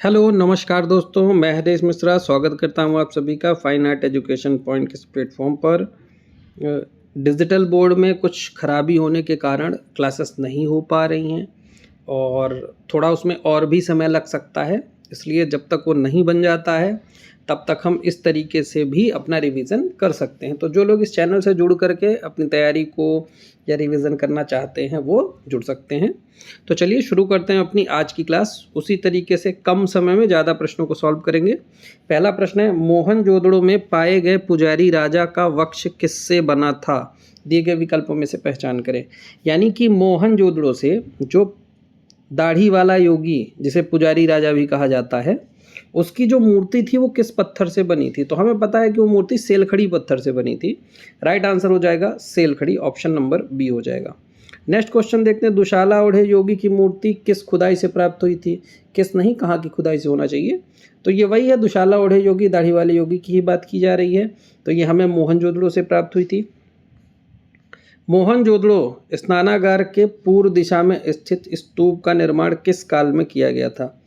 Hello नमस्कार दोस्तों, मैं हरीश मिश्रा स्वागत करता हूं आप सभी का फाइन आर्ट एजुकेशन पॉइंट के इस प्लेटफॉर्म पर। डिजिटल बोर्ड में कुछ खराबी होने के कारण क्लासेस नहीं हो पा रही हैं और थोड़ा उसमें और भी समय लग सकता है, इसलिए जब तक वो नहीं बन जाता है तब तक हम इस तरीके से भी अपना रिवीजन कर सकते हैं। तो जो लोग इस चैनल से जुड़ करके अपनी तैयारी को या रिवीजन करना चाहते हैं वो जुड़ सकते हैं। तो चलिए शुरू करते हैं अपनी आज की क्लास। उसी तरीके से कम समय में ज़्यादा प्रश्नों को सॉल्व करेंगे। पहला प्रश्न है, मोहनजोदड़ो में पाए गए पुजारी राजा का वक्ष किससे बना था? दिए गए विकल्पों में से पहचान करें। यानी कि मोहनजोदड़ो से जो दाढ़ी वाला योगी, जिसे पुजारी राजा भी कहा जाता है, उसकी जो मूर्ति थी वो किस पत्थर से बनी थी? तो हमें पता है कि वो मूर्ति सेलखड़ी पत्थर से बनी थी। राइट आंसर हो जाएगा सेलखड़ी, ऑप्शन नंबर बी हो जाएगा। नेक्स्ट क्वेश्चन देखते हैं, दुशाला ओढ़े योगी की मूर्ति किस खुदाई से प्राप्त हुई थी? किस नहीं, कहाँ की खुदाई से होना चाहिए? तो ये वही है, दुशाला ओढ़े योगी, दाढ़ी वाले योगी की ही बात की जा रही है। तो ये हमें मोहनजोदड़ो से प्राप्त हुई थी। मोहनजोदड़ो स्नानागार के पूर्व दिशा में स्थित स्तूप का निर्माण किस काल में किया गया था?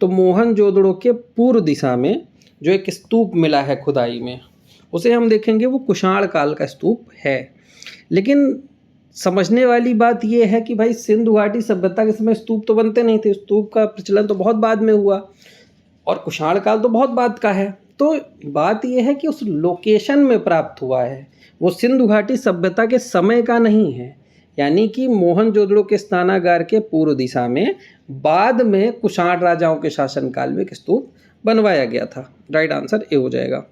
तो मोहनजोदड़ो के पूर्व दिशा में जो एक स्तूप मिला है खुदाई में, उसे हम देखेंगे वो कुषाण काल का स्तूप है। लेकिन समझने वाली बात यह है कि भाई सिंधु घाटी सभ्यता के समय स्तूप तो बनते नहीं थे, स्तूप का प्रचलन तो बहुत बाद में हुआ और कुषाण काल तो बहुत बाद का है। तो बात यह है कि उस लोकेशन में प्राप्त हुआ है, वो सिंधु घाटी सभ्यता के समय का नहीं है। यानी कि मोहनजोदड़ो के स्नानागार के पूर्व दिशा में बाद में कुषाण राजाओं के शासनकाल में एक स्तूप बनवाया गया था। राइट आंसर ए हो जाएगा।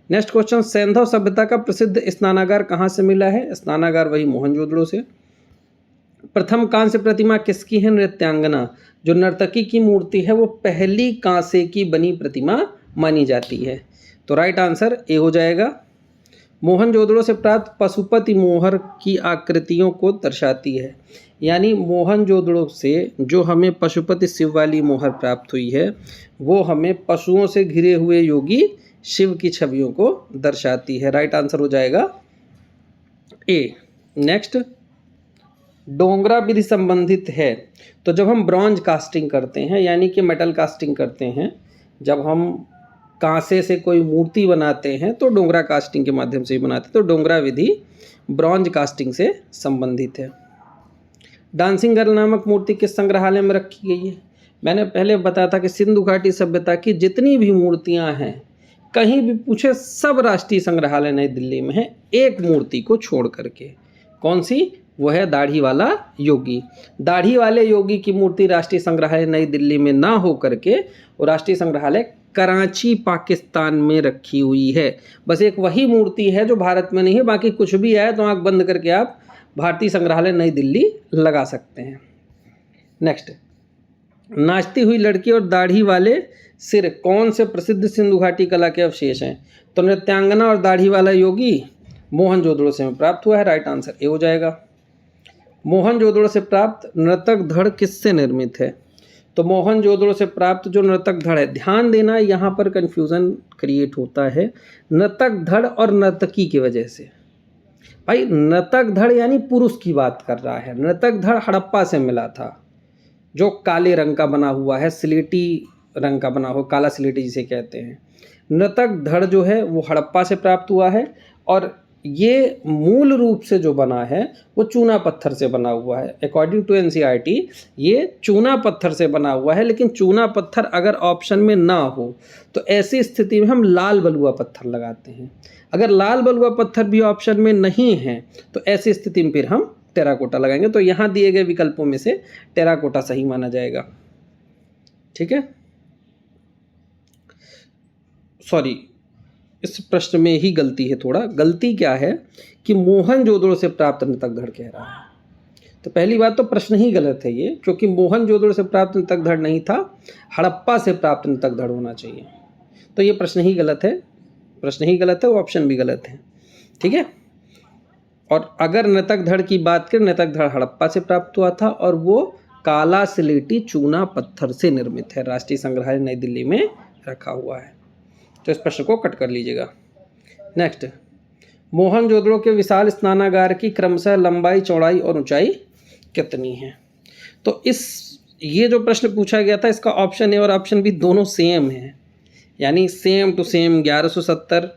नेक्स्ट क्वेश्चन, सैंधव सभ्यता का प्रसिद्ध स्नानागार कहाँ से मिला है? स्नानागार वही मोहनजोदड़ो से। प्रथम कांस्य प्रतिमा किसकी है? नृत्यांगना। जो नर्तकी की मूर्ति है वो पहली कांसे की बनी प्रतिमा मानी जाती है। तो राइट आंसर ए हो जाएगा। मोहनजोदड़ो से प्राप्त पशुपति मोहर की आकृतियों को दर्शाती है। यानी मोहनजोदड़ो से जो हमें पशुपति शिव वाली मोहर प्राप्त हुई है वो हमें पशुओं से घिरे हुए योगी शिव की छवियों को दर्शाती है। राइट आंसर हो जाएगा ए। नेक्स्ट, डोंगरा विधि संबंधित है। तो जब हम ब्रॉन्ज कास्टिंग करते हैं यानी कि मेटल कास्टिंग करते हैं, जब हम कांसे से कोई मूर्ति बनाते हैं तो डोंगरा कास्टिंग के माध्यम से ही बनाते हैं। तो डोंगरा विधि ब्रॉन्ज कास्टिंग से संबंधित है। डांसिंग गर्ल नामक मूर्ति किस संग्रहालय में रखी गई है? मैंने पहले बताया था कि सिंधु घाटी सभ्यता की जितनी भी मूर्तियां हैं, कहीं भी पूछे, सब राष्ट्रीय संग्रहालय नई दिल्ली में है, एक मूर्ति को छोड़ करके। कौन सी? वो है दाढ़ी वाला योगी। दाढ़ी वाले योगी की मूर्ति राष्ट्रीय संग्रहालय नई दिल्ली में ना हो करके वो राष्ट्रीय संग्रहालय कराची पाकिस्तान में रखी हुई है। बस एक वही मूर्ति है जो भारत में नहीं है, बाकी कुछ भी है तो आंख बंद करके आप भारतीय संग्रहालय नई दिल्ली लगा सकते हैं। नेक्स्ट, नाचती हुई लड़की और दाढ़ी वाले सिर कौन से प्रसिद्ध सिंधु घाटी कला के अवशेष हैं? तो नृत्यांगना और दाढ़ी वाला योगी मोहनजोदड़ो से प्राप्त हुआ है। राइट आंसर ए हो जाएगा। मोहनजोदड़ो से प्राप्त नर्तक धड़ किससे निर्मित है? तो मोहनजोदड़ो से प्राप्त जो नर्तक धड़ है, ध्यान देना यहाँ पर कंफ्यूजन क्रिएट होता है नर्तक धड़ और नर्तकी की वजह से। भाई नर्तक धड़ यानी पुरुष की बात कर रहा है, नर्तक धड़ हड़प्पा से मिला था, जो काले रंग का बना हुआ है, स्लेटी रंग का बना हुआ, काला स्लेटी जिसे कहते हैं। नर्तक धड़ जो है वो हड़प्पा से प्राप्त हुआ है और ये मूल रूप से जो बना है वो चूना पत्थर से बना हुआ है। अकॉर्डिंग टू एनसीईआरटी ये चूना पत्थर से बना हुआ है, लेकिन चूना पत्थर अगर ऑप्शन में ना हो तो ऐसी स्थिति में हम लाल बलुआ पत्थर लगाते हैं। अगर लाल बलुआ पत्थर भी ऑप्शन में नहीं है तो ऐसी स्थिति में फिर हम टेराकोटा लगाएंगे। तो यहाँ दिए गए विकल्पों में से टेराकोटा सही माना जाएगा। ठीक है, सॉरी, इस प्रश्न में ही गलती है। थोड़ा गलती क्या है कि मोहनजोदड़ो से प्राप्त नर्तक धड़ कह रहा है। तो पहली बात तो प्रश्न ही गलत है ये, क्योंकि मोहनजोदड़ो से प्राप्त नर्तक धड़ नहीं था, हड़प्पा से प्राप्त नर्तक धड़ होना चाहिए। तो ये प्रश्न ही गलत है, प्रश्न ही गलत है, वो ऑप्शन भी गलत है। ठीक है, और अगर नर्तक धड़ की बात करें, नर्तक धड़ हड़प्पा से प्राप्त हुआ था और वो काला स्लेटी चूना पत्थर से निर्मित है, राष्ट्रीय संग्रहालय नई दिल्ली में रखा हुआ है। तो इस प्रश्न को कट कर लीजिएगा। नेक्स्ट, मोहनजोदड़ो के विशाल स्नानागार की क्रमशः लंबाई, चौड़ाई और ऊंचाई कितनी है? तो इस ये जो प्रश्न पूछा गया था इसका ऑप्शन ए और ऑप्शन बी दोनों सेम है, यानी सेम टू सेम 1170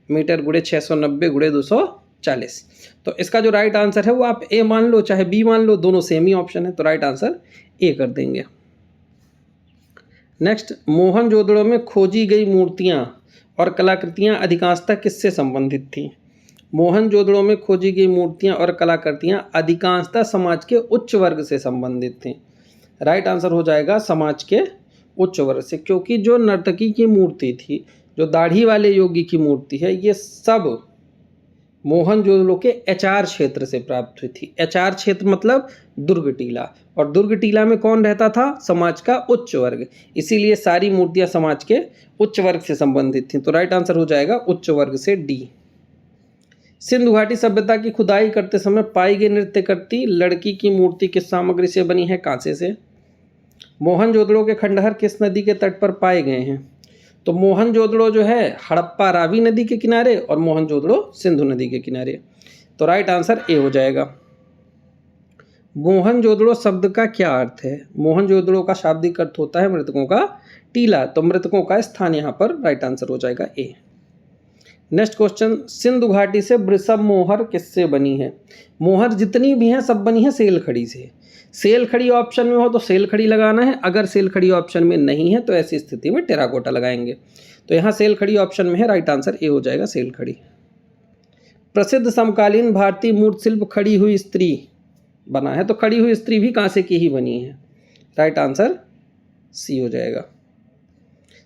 मीटर गुणे 690 गुणे 240। तो इसका जो राइट आंसर है वो आप ए मान लो चाहे बी मान लो, दोनों सेम ही ऑप्शन है, तो राइट आंसर ए कर देंगे। नेक्स्ट, मोहनजोदड़ो में खोजी गई मूर्तियाँ और कलाकृतियाँ अधिकांशतः किससे संबंधित थीं? मोहनजोदड़ो में खोजी गई मूर्तियाँ और कलाकृतियाँ अधिकांशतः समाज के उच्च वर्ग से संबंधित थीं। राइट आंसर हो जाएगा समाज के उच्च वर्ग से, क्योंकि जो नर्तकी की मूर्ति थी, जो दाढ़ी वाले योगी की मूर्ति है, ये सब मोहनजोदड़ो के एचआर क्षेत्र से प्राप्त हुई थी। एचआर क्षेत्र मतलब दुर्ग टीला, और दुर्ग टीला में कौन रहता था? समाज का उच्च वर्ग। इसीलिए सारी मूर्तियां समाज के उच्च वर्ग से संबंधित थीं। तो राइट आंसर हो जाएगा उच्च वर्ग से डी। सिंधु घाटी सभ्यता की खुदाई करते समय पाई गई नृत्य करती लड़की की मूर्ति किस सामग्री से बनी है? कांसे से। मोहनजोदड़ो के खंडहर किस नदी के तट पर पाए गए हैं? तो मोहनजोदड़ो जो है हड़प्पा रावी नदी के किनारे और मोहनजोदड़ो सिंधु नदी के किनारे। तो राइट आंसर ए हो जाएगा। मोहनजोदड़ो शब्द का क्या अर्थ है? मोहनजोदड़ो का शाब्दिक अर्थ होता है मृतकों का टीला, तो मृतकों का स्थान यहाँ पर राइट आंसर हो जाएगा ए। नेक्स्ट क्वेश्चन, सिंधु घाटी से वृषभ मोहर किससे बनी है? मोहर जितनी भी हैं सब बनी है सेल खड़ी से। सेल खड़ी ऑप्शन में हो तो सेल खड़ी लगाना है, अगर सेल खड़ी ऑप्शन में नहीं है तो ऐसी स्थिति में टेराकोटा लगाएंगे। तो यहाँ सेल खड़ी ऑप्शन में है, राइट आंसर ए हो जाएगा सेल खड़ी। प्रसिद्ध समकालीन भारतीय मूर्ति शिल्प खड़ी हुई स्त्री बना है, तो खड़ी हुई स्त्री भी कांसे की ही बनी है, राइट आंसर सी हो जाएगा।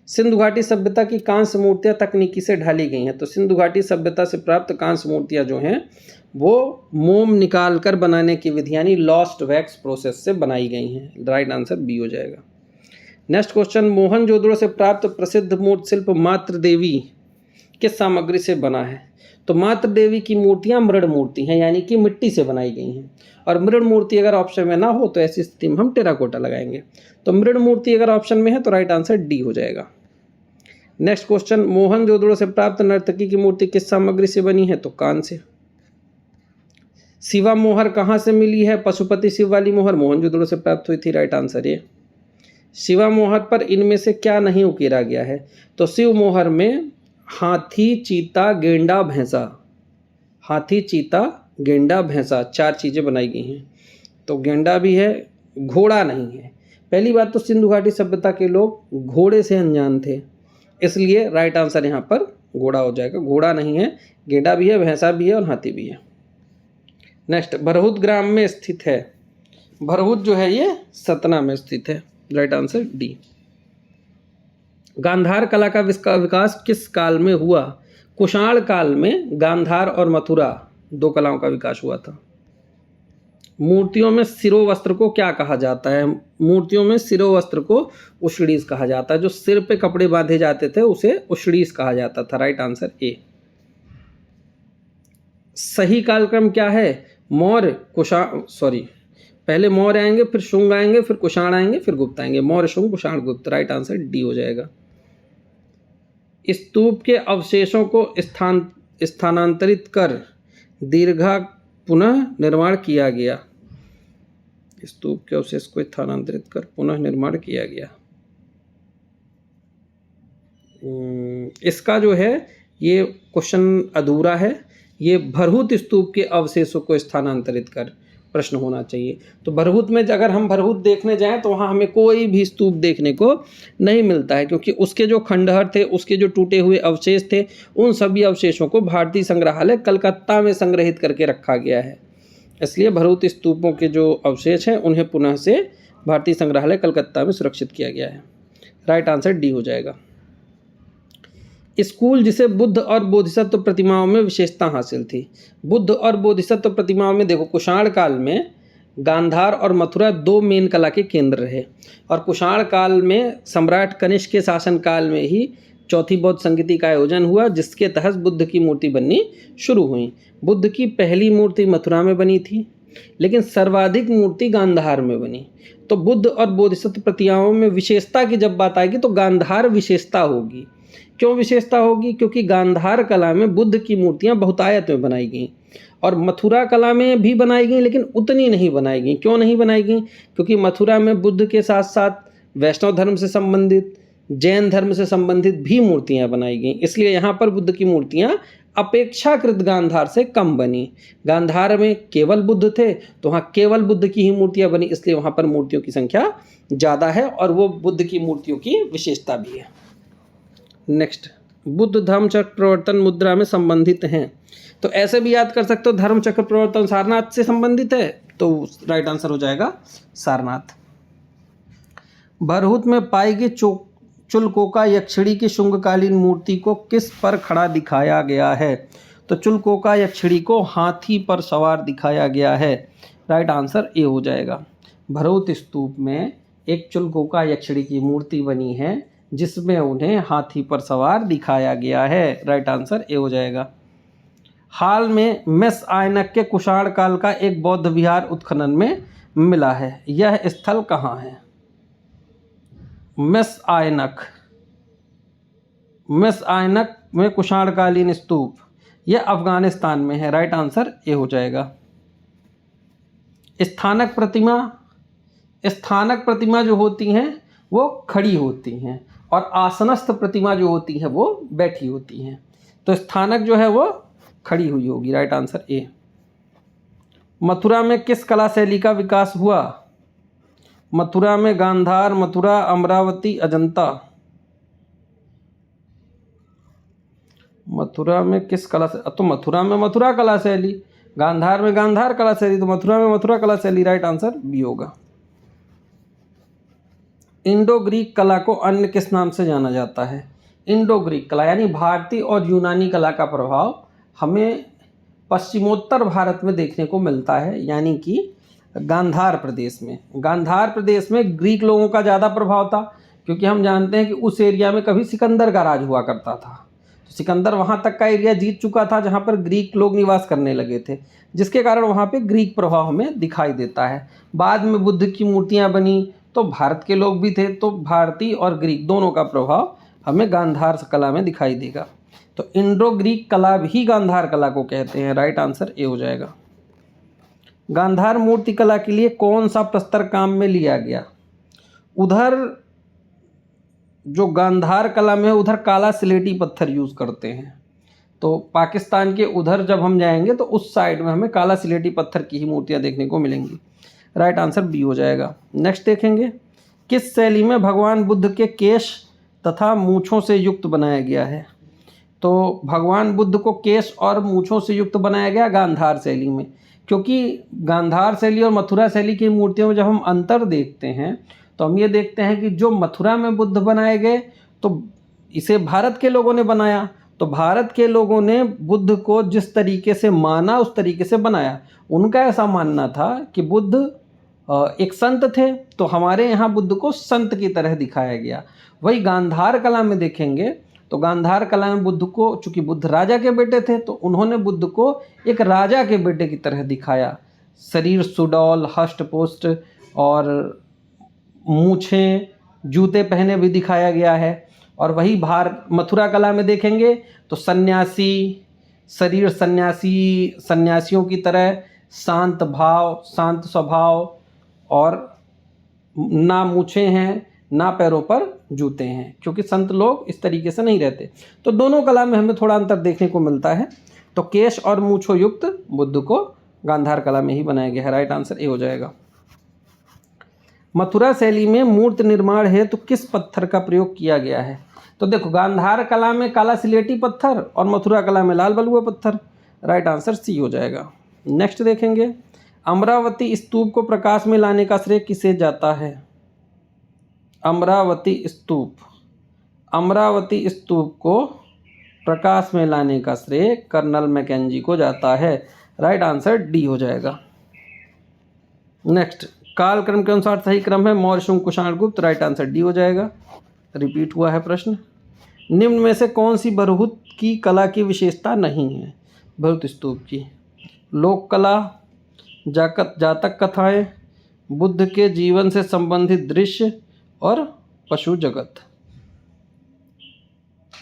सिंधु घाटी सभ्यता की कांस्य मूर्तियां तकनीकी से ढाली गई हैं, तो सिंधु घाटी सभ्यता से प्राप्त कांस्य मूर्तियां जो हैं वो मोम निकाल कर बनाने की विधि यानी लॉस्ट वैक्स प्रोसेस से बनाई गई हैं, राइट आंसर बी हो जाएगा। नेक्स्ट क्वेश्चन, मोहनजोदड़ो से प्राप्त प्रसिद्ध मूर्ति शिल्प मातृ देवी किस सामग्री से बना है? तो मातृ देवी की मूर्तियां मृण मूर्ति हैं, यानी कि मिट्टी से बनाई गई हैं, और मृण मूर्ति अगर ऑप्शन में ना हो तो ऐसी स्थिति में हम टेराकोटा लगाएंगे। तो मृण मूर्ति अगर ऑप्शन में है तो राइट आंसर डी हो जाएगा। नेक्स्ट क्वेश्चन, मोहनजोदड़ो से प्राप्त नर्तकी की मूर्ति किस सामग्री से बनी है? तो कांस्य से। शिवा मोहर कहाँ से मिली है? पशुपति शिव वाली मोहर मोहनजोदड़ो से प्राप्त हुई थी, राइट आंसर ये। शिवा मोहर पर इनमें से क्या नहीं उकेरा गया है? तो शिव मोहर में हाथी, चीता, गेंडा, भैंसा, हाथी, चीता, गेंडा, भैंसा 4 चीज़ें बनाई गई हैं। तो गेंडा भी है, घोड़ा नहीं है। पहली बात तो सिंधु घाटी सभ्यता के लोग घोड़े से अनजान थे, इसलिए राइट आंसर यहाँ पर घोड़ा हो जाएगा। घोड़ा नहीं है, गेंडा भी है, भैंसा भी है और हाथी भी है। नेक्स्ट, भरहुत ग्राम में स्थित है। भरहुत जो है ये सतना में स्थित है, राइट आंसर डी। गांधार कला का विकास किस काल में हुआ? कुषाण काल में गांधार और मथुरा 2 कलाओं का विकास हुआ था। मूर्तियों में शिरोवस्त्र को क्या कहा जाता है? मूर्तियों में शिरोवस्त्र को उषडीस कहा जाता है। जो सिर पे कपड़े बांधे जाते थे उसे उषडीस कहा जाता था, राइट आंसर ए। सही कालक्रम क्या है? मौर्य, कुषाण, पहले मौर्य आएंगे, फिर शुंग आएंगे, फिर कुषाण आएंगे, फिर गुप्त आएंगे। मौर्य, शुंग, कुषाण, गुप्त, राइट आंसर डी हो जाएगा। स्तूप के अवशेषों को स्थानांतरित कर दीर्घा पुनः निर्माण किया गया। स्तूप के अवशेष को स्थानांतरित कर पुनः निर्माण किया गया। इसका जो है ये क्वेश्चन अधूरा है। ये भरहुत स्तूप के अवशेषों को स्थानांतरित कर प्रश्न होना चाहिए। तो भरहुत में अगर हम भरहुत देखने जाएं तो वहाँ हमें कोई भी स्तूप देखने को नहीं मिलता है, क्योंकि उसके जो खंडहर थे, उसके जो टूटे हुए अवशेष थे, उन सभी अवशेषों को भारतीय संग्रहालय कलकत्ता में संग्रहित करके रखा गया है। इसलिए भरहुत स्तूपों के जो अवशेष हैं उन्हें पुनः से भारतीय संग्रहालय कलकत्ता में सुरक्षित किया गया है, राइट आंसर डी हो जाएगा। स्कूल जिसे बुद्ध और बोधिसत्व प्रतिमाओं में विशेषता हासिल थी। बुद्ध और बोधिसत्व प्रतिमाओं में देखो, कुषाण काल में गांधार और मथुरा 2 मेन कला के केंद्र रहे, और कुषाण काल में सम्राट कनिष्क के शासन काल में ही चौथी बौद्ध संगीति का आयोजन हुआ, जिसके तहत बुद्ध की मूर्ति बननी शुरू हुई। बुद्ध की पहली मूर्ति मथुरा में बनी थी, लेकिन सर्वाधिक मूर्ति गांधार में बनी। तो बुद्ध और बोधिसत्व प्रतिमाओं में विशेषता की जब बात आएगी तो गांधार विशेषता होगी। क्यों विशेषता होगी? क्योंकि गांधार कला में बुद्ध की मूर्तियां बहुतायत में बनाई गई, और मथुरा कला में भी बनाई गई, लेकिन उतनी नहीं बनाई गई। क्यों नहीं बनाई गई? क्योंकि मथुरा में बुद्ध के साथ साथ वैष्णव धर्म से संबंधित, जैन धर्म से संबंधित भी मूर्तियां बनाई गई, इसलिए यहाँ पर बुद्ध की मूर्तियां अपेक्षाकृत गांधार से कम बनी। गांधार में केवल बुद्ध थे, तो वहाँ केवल बुद्ध की ही मूर्तियां बनी, इसलिए वहाँ पर मूर्तियों की संख्या ज़्यादा है और वो बुद्ध की मूर्तियों की विशेषता भी है। नेक्स्ट, बुद्ध धर्म चक्र प्रवर्तन मुद्रा में संबंधित हैं। तो ऐसे भी याद कर सकते हो, धर्म चक्र प्रवर्तन सारनाथ से संबंधित है, तो राइट आंसर हो जाएगा सारनाथ। भरहुत में पाई गई चुलकोका यक्षिणी की शुंगकालीन मूर्ति को किस पर खड़ा दिखाया गया है? तो चुलकोका यक्षिणी को हाथी पर सवार दिखाया गया है। राइट आंसर ए हो जाएगा। भरहुत स्तूप में एक चुलकोका यक्षिणी की मूर्ति बनी है जिसमें उन्हें हाथी पर सवार दिखाया गया है। राइट आंसर ए हो जाएगा। हाल में मेस आयनक के कुषाण काल का एक बौद्ध विहार उत्खनन में मिला है। यह स्थल कहाँ है? मेस आयनक में कुषाणकालीन स्तूप, यह अफगानिस्तान में है। राइट आंसर ए हो जाएगा। स्थानक प्रतिमा जो होती हैं वो खड़ी होती हैं और आसनस्थ प्रतिमा जो होती है वो बैठी होती हैं। तो स्थानक जो है वो खड़ी हुई होगी। राइट आंसर ए। मथुरा में किस कला शैली का विकास हुआ? मथुरा में गांधार, मथुरा, अमरावती, अजंता। मथुरा में किस कला से? तो मथुरा में मथुरा कला शैली, गांधार में गांधार कला शैली, तो मथुरा में मथुरा कला शैली। राइट आंसर बी होगा। इंडो ग्रीक कला को अन्य किस नाम से जाना जाता है? इंडो ग्रीक कला यानी भारतीय और यूनानी कला का प्रभाव हमें पश्चिमोत्तर भारत में देखने को मिलता है, यानी कि गांधार प्रदेश में ग्रीक लोगों का ज़्यादा प्रभाव था, क्योंकि हम जानते हैं कि उस एरिया में कभी सिकंदर का राज हुआ करता था। तो सिकंदर वहाँ तक का एरिया जीत चुका था जहाँ पर ग्रीक लोग निवास करने लगे थे, जिसके कारण वहाँ पे ग्रीक प्रभाव हमें दिखाई देता है। बाद में बुद्ध की मूर्तियाँ बनी तो भारत के लोग भी थे, तो भारतीय और ग्रीक दोनों का प्रभाव हमें गांधार कला में दिखाई देगा। तो इंडो ग्रीक कला भी गांधार कला को कहते हैं। राइट आंसर ए हो जाएगा। गांधार मूर्ति कला के लिए कौन सा प्रस्तर काम में लिया गया? उधर जो गांधार कला में उधर काला सिलेटी पत्थर यूज़ करते हैं, तो पाकिस्तान के उधर जब हम जाएंगे तो उस साइड में हमें काला सिलेटी पत्थर की ही मूर्तियां देखने को मिलेंगी। राइट आंसर बी हो जाएगा। नेक्स्ट देखेंगे, किस शैली में भगवान बुद्ध के केश तथा मूँछों से युक्त बनाया गया है? तो भगवान बुद्ध को केश और मूँछों से युक्त बनाया गया गांधार शैली में, क्योंकि गांधार शैली और मथुरा शैली की मूर्तियों में जब हम अंतर देखते हैं तो हम ये देखते हैं कि जो मथुरा में बुद्ध बनाए गए तो इसे भारत के लोगों ने बनाया, तो भारत के लोगों ने बुद्ध को जिस तरीके से माना उस तरीके से बनाया। उनका ऐसा मानना था कि बुद्ध एक संत थे, तो हमारे यहाँ बुद्ध को संत की तरह दिखाया गया। वही गांधार कला में देखेंगे तो गांधार कला में बुद्ध को, चूँकि बुद्ध राजा के बेटे थे, तो उन्होंने बुद्ध को एक राजा के बेटे की तरह दिखाया। शरीर सुडौल, हष्ट पुष्ट और मूछें, जूते पहने भी दिखाया गया है। और वही मथुरा कला में देखेंगे तो सन्यासी, शरीर सन्यासियों की तरह शांत स्वभाव और ना मूछें हैं ना पैरों पर जूते हैं, क्योंकि संत लोग इस तरीके से नहीं रहते। तो दोनों कला में हमें थोड़ा अंतर देखने को मिलता है। तो केश और मूछों युक्त बुद्ध को गांधार कला में ही बनाया गया है। राइट आंसर ए हो जाएगा। मथुरा शैली में मूर्ति निर्माण हेतु किस पत्थर का प्रयोग किया गया है? तो देखो, गांधार कला में काला सिलेटी पत्थर और मथुरा कला में लाल बलुआ पत्थर। राइट आंसर सी हो जाएगा। नेक्स्ट देखेंगे, अमरावती स्तूप को प्रकाश में लाने का श्रेय किसे जाता है? अमरावती स्तूप को प्रकाश में लाने का श्रेय कर्नल मैकेंजी को जाता है। राइट आंसर डी हो जाएगा। नेक्स्ट, कालक्रम के अनुसार सही क्रम है मौर्य, शुंग, कुषाण, गुप्त। राइट आंसर डी हो जाएगा। रिपीट हुआ है प्रश्न। निम्न में से कौन सी भरहुत की कला की विशेषता नहीं है? भरहुत स्तूप की लोक कला, जातक कथाएं, बुद्ध के जीवन से संबंधित दृश्य और पशु जगत।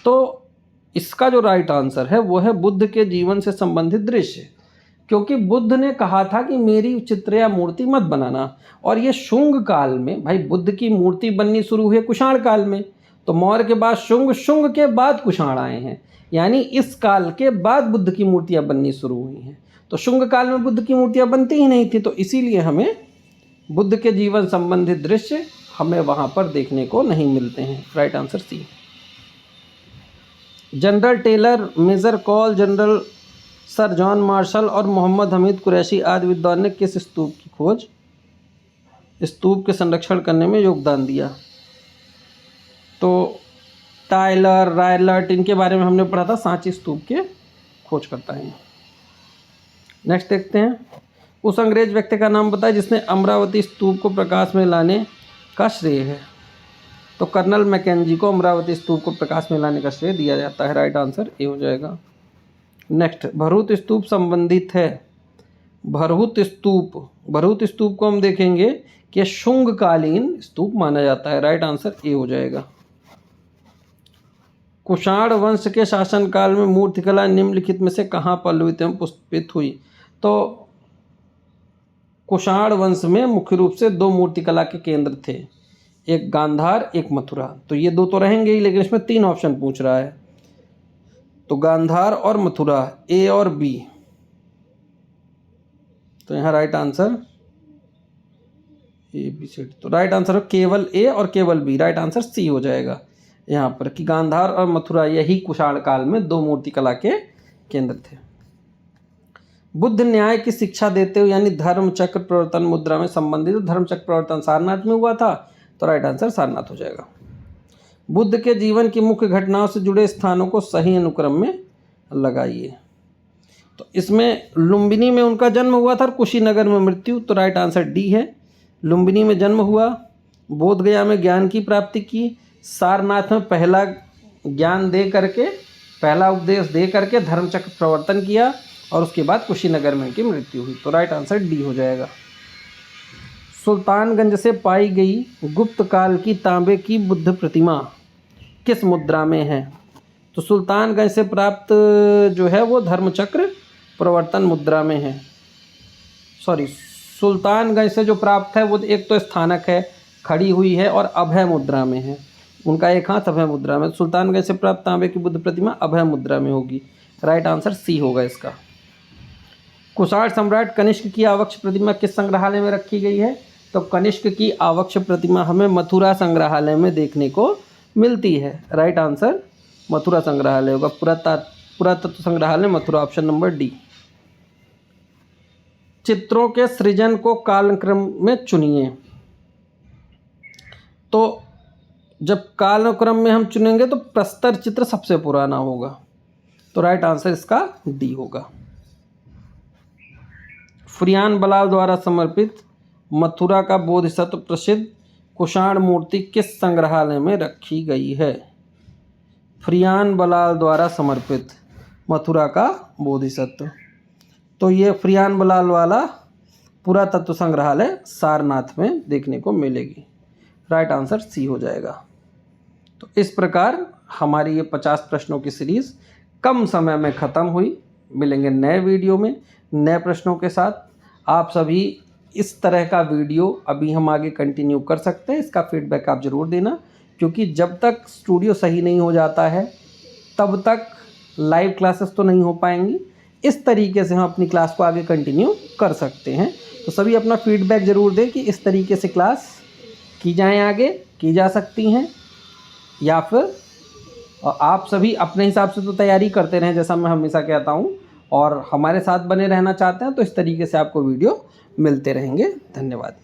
तो इसका जो राइट आंसर है वो है बुद्ध के जीवन से संबंधित दृश्य। क्योंकि बुद्ध ने कहा था कि मेरी चित्र या मूर्ति मत बनाना। और ये शुंग काल में भाई बुद्ध की मूर्ति बननी शुरू हुई कुषाण काल में, तो मौर्य के बाद शुंग, शुंग के बाद कुषाण आए हैं, यानी इस काल के बाद बुद्ध की मूर्तियाँ बननी शुरू हुई हैं। तो शुंग काल में बुद्ध की मूर्तियाँ बनती ही नहीं थी, तो इसीलिए हमें बुद्ध के जीवन संबंधित दृश्य हमें वहाँ पर देखने को नहीं मिलते हैं। Right answer C. General Taylor, Major Cole, General Sir John Marshall और मोहम्मद हमीद कुरैशी आदि विद्वान ने किस स्तूप की खोज, स्तूप के संरक्षण करने में योगदान दिया? तो टायलर, रायलट, इनके बारे में हमने पढ़ा था, सांची स्तूप के खोज करता है। नेक्स्ट देखते हैं, उस अंग्रेज व्यक्ति का नाम बताए जिसने अमरावती स्तूप को प्रकाश में लाने का श्रेय है। तो कर्नल मैकेंजी को अमरावती स्तूप को प्रकाश में लाने का श्रेय दिया जाता है। राइट आंसर ए हो जाएगा। नेक्स्ट, भरहुत स्तूप संबंधित है। भरहुत स्तूप को हम देखेंगे कि शुंगकालीन स्तूप माना जाता है। राइट आंसर ए हो जाएगा। कुषाण वंश के शासनकाल में मूर्तिकला निम्नलिखित में से कहाँ पल्लवित एवं पुष्पित हुई? तो कुषाण वंश में मुख्य रूप से दो मूर्तिकला के केंद्र थे, एक गांधार, एक मथुरा। तो ये दो तो रहेंगे ही, लेकिन इसमें 3 ऑप्शन पूछ रहा है, तो गांधार और मथुरा, ए और बी। तो यहाँ right answer A B C D. तो राइट आंसर केवल ए और केवल बी। राइट आंसर सी हो जाएगा यहाँ पर, कि गांधार और मथुरा यही कुषाण काल में दो मूर्तिकला के केंद्र थे। बुद्ध न्याय की शिक्षा देते हुए यानी धर्म चक्र प्रवर्तन मुद्रा में संबंधित, धर्म चक्र प्रवर्तन सारनाथ में हुआ था, तो राइट आंसर सारनाथ हो जाएगा। बुद्ध के जीवन की मुख्य घटनाओं से जुड़े स्थानों को सही अनुक्रम में लगाइए। तो इसमें लुम्बिनी में उनका जन्म हुआ था और कुशीनगर में मृत्यु, तो राइट आंसर डी है। लुम्बिनी में जन्म हुआ, बोधगया में ज्ञान की प्राप्ति की, सारनाथ में पहला ज्ञान दे करके, पहला उपदेश दे करके धर्मचक्र प्रवर्तन किया, और उसके बाद कुशीनगर में उनकी मृत्यु हुई। तो राइट आंसर डी हो जाएगा। सुल्तानगंज से पाई गई गुप्त काल की तांबे की बुद्ध प्रतिमा किस मुद्रा में है? तो सुल्तानगंज से प्राप्त जो है वो धर्मचक्र प्रवर्तन मुद्रा में है। सुल्तानगंज से जो प्राप्त है वो एक तो स्थानक है, खड़ी हुई है, और अभय मुद्रा में है। उनका एक हाथ अभय मुद्रा में। सुल्तानगंज से प्राप्त तांबे की बुद्ध प्रतिमा अभय मुद्रा में होगी। राइट आंसर सी होगा इसका। कुषाण सम्राट कनिष्क की आवक्ष प्रतिमा किस संग्रहालय में रखी गई है? तो कनिष्क की आवक्ष प्रतिमा हमें मथुरा संग्रहालय में देखने को मिलती है। राइट आंसर मथुरा संग्रहालय होगा। पुरातत्व संग्रहालय मथुरा, ऑप्शन नंबर डी। चित्रों के सृजन को कालक्रम में चुनिए। तो जब कालक्रम में हम चुनेंगे तो प्रस्तर चित्र सबसे पुराना होगा, तो राइट आंसर इसका डी होगा। फ्रियान बलाल द्वारा समर्पित मथुरा का बोधिसत्व प्रसिद्ध कुषाण मूर्ति किस संग्रहालय में रखी गई है? फ्रियान बलाल द्वारा समर्पित मथुरा का बोधिसत्व, तो ये फ्रियान बलाल वाला पुरातत्व संग्रहालय सारनाथ में देखने को मिलेगी। राइट आंसर सी हो जाएगा। तो इस प्रकार हमारी ये 50 प्रश्नों की सीरीज़ कम समय में ख़त्म हुई। मिलेंगे नए वीडियो में नए प्रश्नों के साथ। आप सभी इस तरह का वीडियो अभी हम आगे कंटिन्यू कर सकते हैं, इसका फीडबैक आप ज़रूर देना, क्योंकि जब तक स्टूडियो सही नहीं हो जाता है तब तक लाइव क्लासेस तो नहीं हो पाएंगी। इस तरीके से हम अपनी क्लास को आगे कंटिन्यू कर सकते हैं। तो सभी अपना फीडबैक ज़रूर दें कि इस तरीके से क्लास की जाएँ, आगे की जा सकती हैं, या फिर आप सभी अपने हिसाब से तो तैयारी करते रहें जैसा मैं हमेशा कहता हूँ, और हमारे साथ बने रहना चाहते हैं तो इस तरीके से आपको वीडियो मिलते रहेंगे। धन्यवाद।